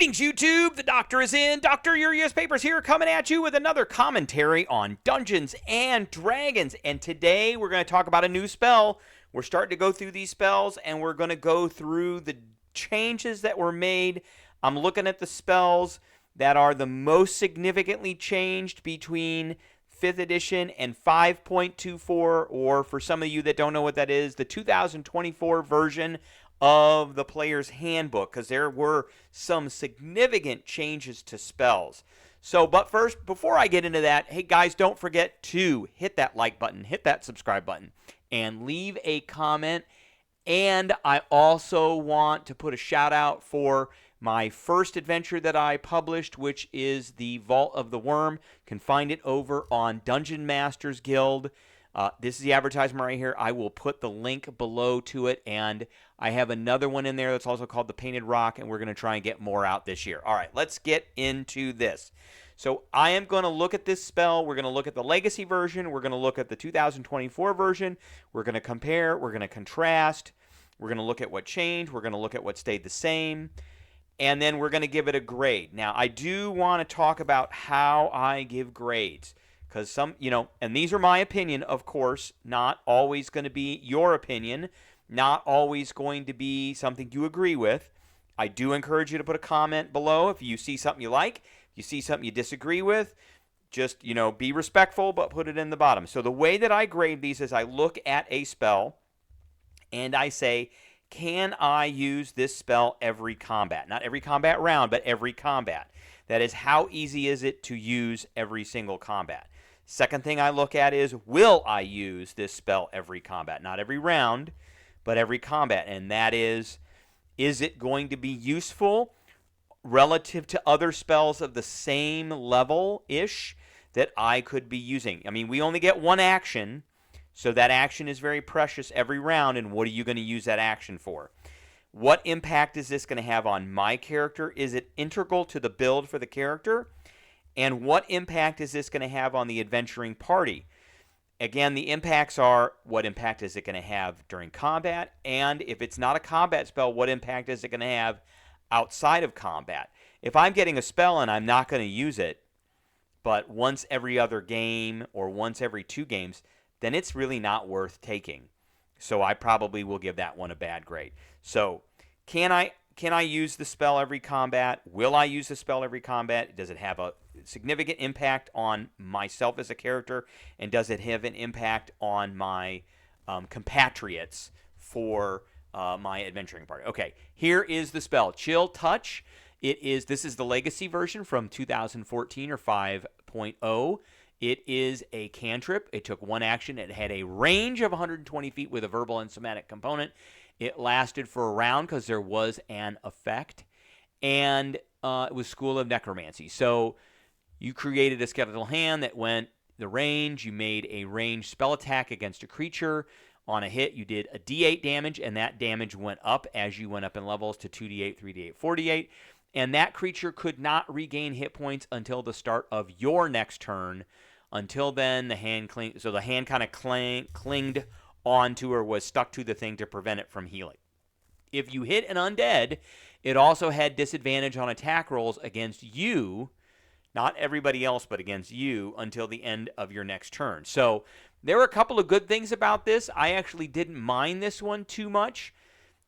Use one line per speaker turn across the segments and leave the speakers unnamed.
Greetings, YouTube! The Doctor is in. Dr. Urias Papers here, coming at you with another commentary on Dungeons and Dragons. And today we're going to talk about a new spell. We're starting to go through these spells, and we're going to go through the changes that were made. I'm looking at the spells that are the most significantly changed between 5th edition and 5.24, or for some of you that don't know what that is, the 2024 version of the player's handbook, because there were some significant changes to spells. So, but first, before I get into that, hey guys, don't forget to hit that like button, hit that subscribe button, and leave a comment. And I also want to put a shout out for my first adventure that I published, which is the Vault of the Worm. You can find it over on Dungeon Masters Guild. This is the advertisement right here. I will put the link below to it, and I have another one in there that's also called the Painted Rock, and we're going to try and get more out this year. All right, let's get into this. So I am going to look at this spell. We're going to look at the Legacy version. We're going to look at the 2024 version. We're going to compare. We're going to contrast. We're going to look at what changed. We're going to look at what stayed the same. And then we're going to give it a grade. Now, I do want to talk about how I give grades. Because some, and these are my opinion, of course, not always going to be your opinion, not always going to be something you agree with. I do encourage you to put a comment below if you see something you like, if you see something you disagree with. Just, be respectful, but put it in the bottom. So the way that I grade these is I look at a spell and I say, can I use this spell every combat? Not every combat round, but every combat. That is, how easy is it to use every single combat? Second thing I look at is, will I use this spell every combat? Not every round, but every combat. And that is it going to be useful relative to other spells of the same level-ish that I could be using? I mean, we only get one action, so that action is very precious every round, and what are you going to use that action for? What impact is this going to have on my character? Is it integral to the build for the character? And what impact is this going to have on the adventuring party? Again, the impacts are, what impact is it going to have during combat? And if it's not a combat spell, what impact is it going to have outside of combat? If I'm getting a spell and I'm not going to use it, but once every other game or once every 2 games, then it's really not worth taking. So I probably will give that one a bad grade. So can I use the spell every combat? Will I use the spell every combat? Does it have a significant impact on myself as a character? And does it have an impact on my compatriots for my adventuring party? Okay, here is the spell. Chill Touch. This is the Legacy version from 2014 or 5.0. It is a cantrip. It took one action. It had a range of 120 feet with a verbal and somatic component. It lasted for a round because there was an effect. And it was School of Necromancy. So you created a skeletal hand that went the range. You made a ranged spell attack against a creature. On a hit, you did a D8 damage, and that damage went up as you went up in levels to 2D8, 3D8, 4D8. And that creature could not regain hit points until the start of your next turn. Until then, the hand kind of clinged onto or was stuck to the thing to prevent it from healing. If you hit an undead, it also had disadvantage on attack rolls against you, not everybody else, but against you, until the end of your next turn. So there were a couple of good things about this. I actually didn't mind this one too much.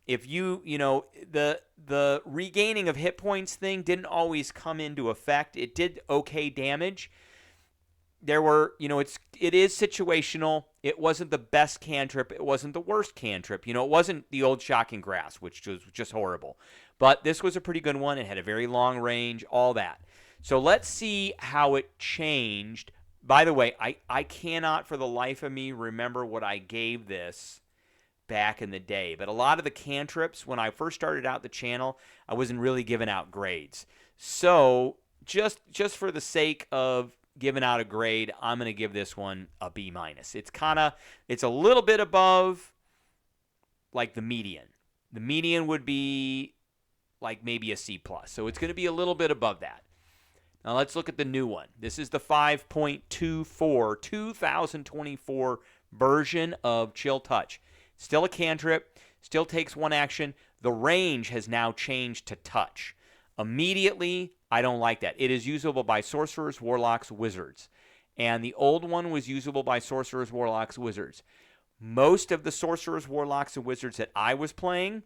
If the regaining of hit points thing didn't always come into effect. It did okay damage. There were, it is situational. It wasn't the best cantrip. It wasn't the worst cantrip. It wasn't the old Shocking Grasp, which was just horrible. But this was a pretty good one. It had a very long range, all that. So let's see how it changed. By the way, I cannot for the life of me remember what I gave this back in the day. But a lot of the cantrips, when I first started out the channel, I wasn't really giving out grades. So just for the sake of giving out a grade, I'm going to give this one a B-. It's a little bit above like the median. The median would be like maybe a C+. So it's going to be a little bit above that. Now let's look at the new one. This is the 5.24 2024 version of Chill Touch. Still a cantrip, still takes one action. The range has now changed to touch. Immediately, I don't like that. It is usable by sorcerers, warlocks, wizards. And the old one was usable by sorcerers, warlocks, wizards. Most of the sorcerers, warlocks, and wizards that I was playing,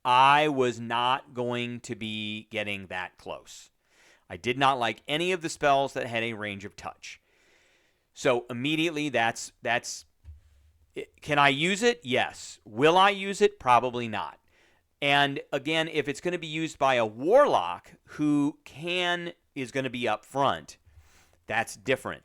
I was not going to be getting that close. I did not like any of the spells that had a range of touch. So immediately, that's can I use it? Yes. Will I use it? Probably not. And again, if it's going to be used by a warlock who is going to be up front, that's different.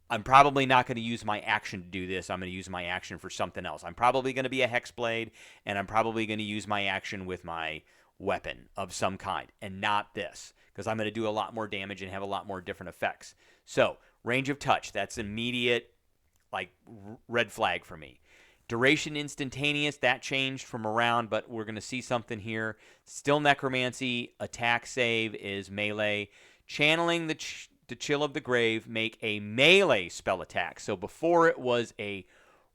I'm probably not going to use my action to do this. I'm going to use my action for something else. I'm probably going to be a Hexblade, and I'm probably going to use my action with my weapon of some kind, and not this, because I'm going to do a lot more damage and have a lot more different effects. So, range of touch, that's immediate, like, red flag for me. Duration instantaneous, that changed from around, but we're going to see something here. Still necromancy, attack save is melee. Channeling the chill of the grave, make a melee spell attack. So before it was a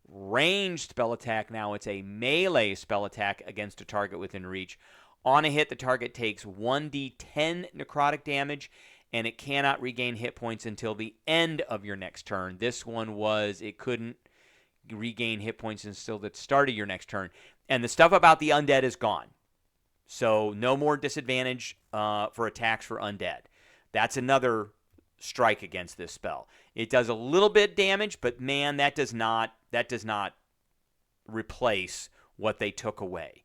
ranged spell attack, now it's a melee spell attack against a target within reach. On a hit, the target takes 1d10 necrotic damage, and it cannot regain hit points until the end of your next turn. This one it couldn't regain hit points until the start of your next turn. And the stuff about the undead is gone. So no more disadvantage for attacks for undead. That's another strike against this spell. It does a little bit damage, but man, that does not replace what they took away.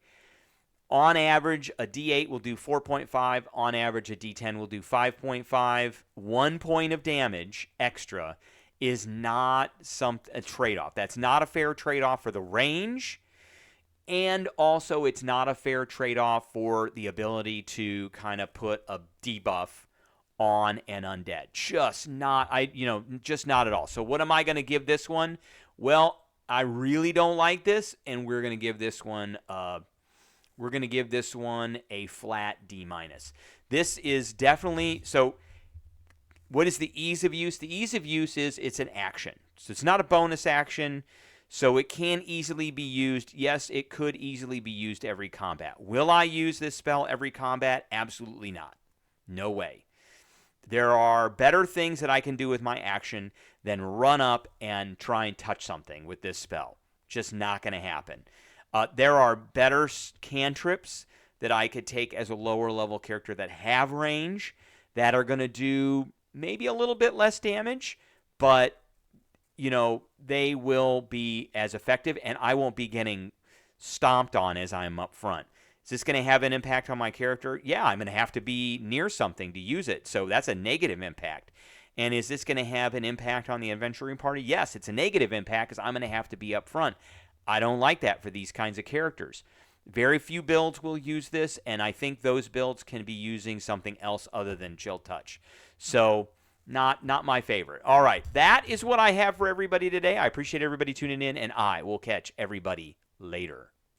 On average, a D8 will do 4.5. On average, a D10 will do 5.5. 1 point of damage extra is not a trade-off. That's not a fair trade-off for the range, and also it's not a fair trade-off for the ability to kind of put a debuff on an undead. Just not at all. So what am I going to give this one? Well, I really don't like this, and we're going to give this one a flat D-. This is definitely so. What is the ease of use? The ease of use is it's an action. So it's not a bonus action, so it can easily be used. Yes, it could easily be used every combat. Will I use this spell every combat? Absolutely not. No way. There are better things that I can do with my action than run up and try and touch something with this spell. Just not going to happen. There are better cantrips that I could take as a lower level character that have range that are going to do maybe a little bit less damage, but they will be as effective, and I won't be getting stomped on as I'm up front. Is this going to have an impact on my character? Yeah, I'm going to have to be near something to use it, so that's a negative impact. And is this going to have an impact on the adventuring party? Yes, it's a negative impact because I'm going to have to be up front. I don't like that for these kinds of characters. Very few builds will use this, and I think those builds can be using something else other than Chill Touch. So, not my favorite. All right, that is what I have for everybody today. I appreciate everybody tuning in, and I will catch everybody later.